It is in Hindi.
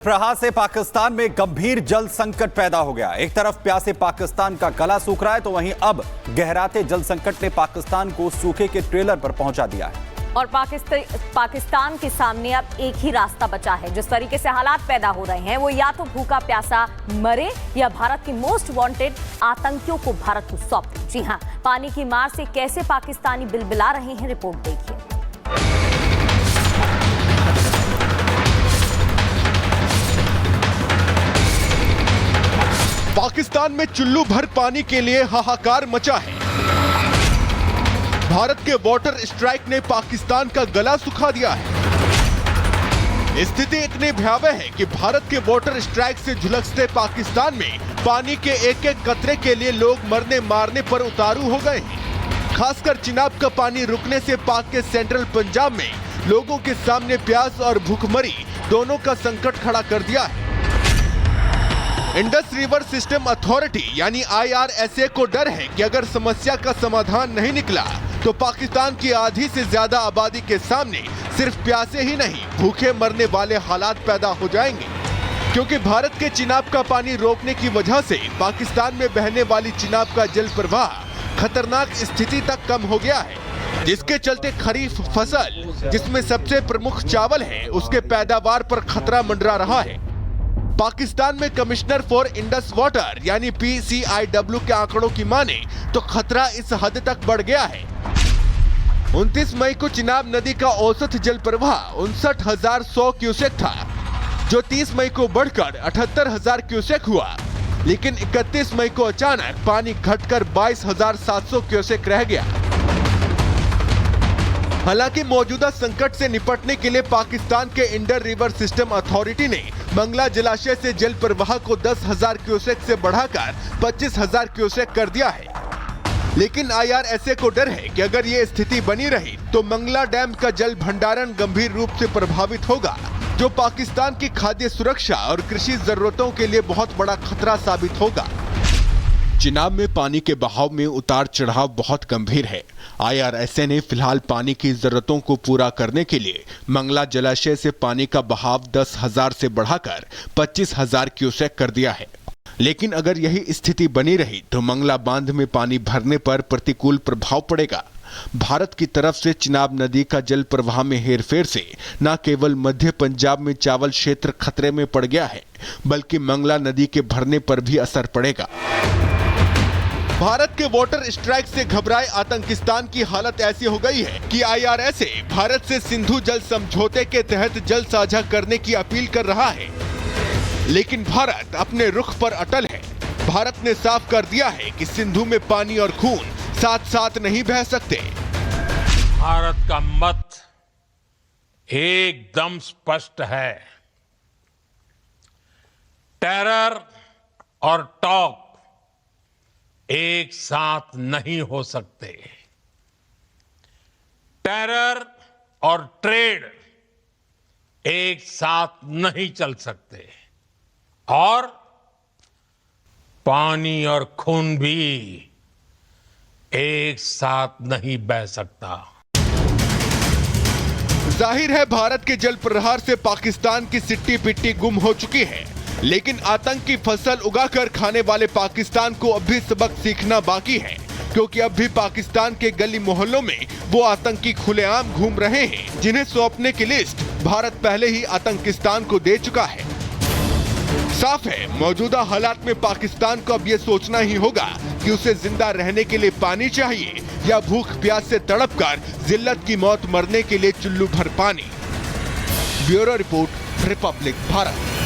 प्रहार से पाकिस्तान में गंभीर जल संकट पैदा हो गया। एक तरफ प्यासे पाकिस्तान का गला सूख रहा है तो वहीं अब गहराते जल संकट ने पाकिस्तान को सूखे के ट्रेलर पर पहुंचा दिया है। और पाकिस्तान के सामने अब एक ही रास्ता बचा है। जिस तरीके से हालात पैदा हो रहे हैं वो या तो भूखा प्यासा मरे या भारत के मोस्ट वांटेड आतंकियों को भारत को सौंप दे। जी हां, पानी की मार से कैसे पाकिस्तानी बिलबिला रहे हैं, रिपोर्ट देखिए। पाकिस्तान में चुल्लू भर पानी के लिए हाहाकार मचा है। भारत के वाटर स्ट्राइक ने पाकिस्तान का गला सुखा दिया है। स्थिति इतनी भयावह है कि भारत के वाटर स्ट्राइक से झुलसते पाकिस्तान में पानी के एक एक कतरे के लिए लोग मरने मारने पर उतारू हो गए हैं। खासकर चिनाब का पानी रुकने से पाक के सेंट्रल पंजाब में लोगों के सामने प्यास और भूखमरी दोनों का संकट खड़ा कर दिया है। इंडस रिवर सिस्टम अथॉरिटी यानी IRSA को डर है कि अगर समस्या का समाधान नहीं निकला तो पाकिस्तान की आधी से ज्यादा आबादी के सामने सिर्फ प्यासे ही नहीं भूखे मरने वाले हालात पैदा हो जाएंगे, क्योंकि भारत के चिनाब का पानी रोकने की वजह से पाकिस्तान में बहने वाली चिनाब का जल प्रवाह खतरनाक स्थिति तक कम हो गया है, जिसके चलते खरीफ फसल जिसमें सबसे प्रमुख चावल है उसके पैदावार पर खतरा मंडरा रहा है। पाकिस्तान में कमिश्नर फॉर इंडस वाटर यानी PCIW के आंकड़ों की माने तो खतरा इस हद तक बढ़ गया है। 29 मई को चिनाब नदी का औसत जल प्रवाह 59,100 क्यूसेक था, जो 30 मई को बढ़कर 78,000 क्यूसेक हुआ, लेकिन 31 मई को अचानक पानी घटकर 22,700 क्यूसेक रह गया। हालांकि मौजूदा संकट से निपटने के लिए पाकिस्तान के इंडस रिवर सिस्टम अथॉरिटी ने मंगला जलाशय से जल प्रवाह को 10,000 क्यूसेक से बढ़ाकर 25,000 क्यूसेक कर दिया है। लेकिन IRSA को डर है कि अगर ये स्थिति बनी रही तो मंगला डैम का जल भंडारण गंभीर रूप से प्रभावित होगा, जो पाकिस्तान की खाद्य सुरक्षा और कृषि जरूरतों के लिए बहुत बड़ा खतरा साबित होगा। चिनाब में पानी के बहाव में उतार चढ़ाव बहुत गंभीर है। IRSA ने फिलहाल पानी की जरूरतों को पूरा करने के लिए मंगला जलाशय से पानी का बहाव 10,000 से बढ़ाकर 25,000 क्यूसेक कर दिया है। लेकिन अगर यही स्थिति बनी रही तो मंगला बांध में पानी भरने पर प्रतिकूल प्रभाव पड़ेगा। भारत की तरफ से चिनाब नदी का जल प्रवाह में हेरफेर से न केवल मध्य पंजाब में चावल क्षेत्र खतरे में पड़ गया है, बल्कि मंगला नदी के भरने पर भी असर पड़ेगा। भारत के वाटर स्ट्राइक से घबराए आतंकिस्तान की हालत ऐसी हो गई है कि IRSA भारत से सिंधु जल समझौते के तहत जल साझा करने की अपील कर रहा है, लेकिन भारत अपने रुख पर अटल है। भारत ने साफ कर दिया है कि सिंधु में पानी और खून साथ साथ नहीं बह सकते। भारत का मत एकदम स्पष्ट है। टेरर और टॉक एक साथ नहीं हो सकते। टेरर और ट्रेड एक साथ नहीं चल सकते, और पानी और खून भी एक साथ नहीं बह सकता। जाहिर है भारत के जल प्रहार से पाकिस्तान की सिट्टी पिट्टी गुम हो चुकी है, लेकिन आतंक की फसल उगाकर खाने वाले पाकिस्तान को अब भी सबक सीखना बाकी है, क्योंकि अब भी पाकिस्तान के गली मोहल्लों में वो आतंकी खुलेआम घूम रहे हैं जिन्हें सौंपने की लिस्ट भारत पहले ही आतंकिस्तान को दे चुका है। साफ है, मौजूदा हालात में पाकिस्तान को अब ये सोचना ही होगा कि उसे जिंदा रहने के लिए पानी चाहिए या भूख प्यास से तड़पकर जिल्लत की मौत मरने के लिए चुल्लू भर पानी। Bureau report, Republic Bharat.